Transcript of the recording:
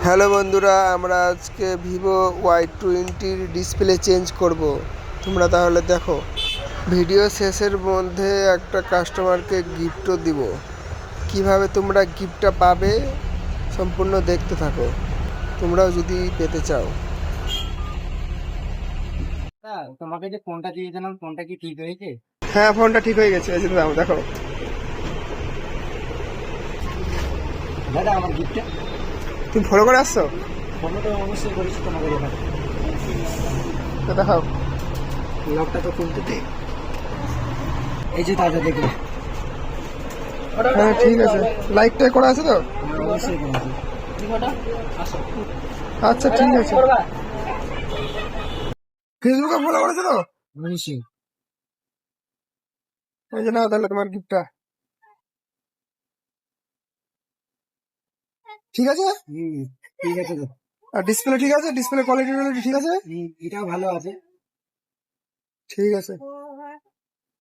Hello বন্ধুরা, আমরা আজকে ভিভো Y20 ডিসপ্লে চেঞ্জ করব। তোমরা তাহলে দেখো, ভিডিও শেষের মধ্যে একটা কাস্টমারকে গিফটও দিব। কিভাবে তোমরা গিফটটা পাবে সম্পূর্ণ দেখতে থাকো, তোমরাও যদি পেতে চাও। তোমাকে যে ফোনটা দিয়েছিলাম, ফোনটা কি ঠিক হয়েছে? হ্যাঁ, ফোনটা ঠিক হয়ে গেছে, এই যে দাও, দেখো। দাদা আমার গিফটটা তুমি ফলো করে আসছো? ফোনটা তো অবশ্যই করেছি তোমাকে দেখাবো। তো দেখাও। লকটা তো খুলতে দে। এই যে দাদা দেখুন। হ্যাঁ ঠিক আছে, লাইকটা করা আছে তো? আমার অবশ্যই করেছি। আচ্ছা ঠিক আছে। ফেসবুকে ফলো করেছো তো? অবশ্যই। এই যে নাও তাহলে তোমার গিফটটা। ঠিক আছে? ঠিক আছে তো। আর ডিসপ্লে ঠিক আছে? ডিসপ্লে কোয়ালিটি ঠিক আছে? এটাও ভালো আছে। ঠিক আছে।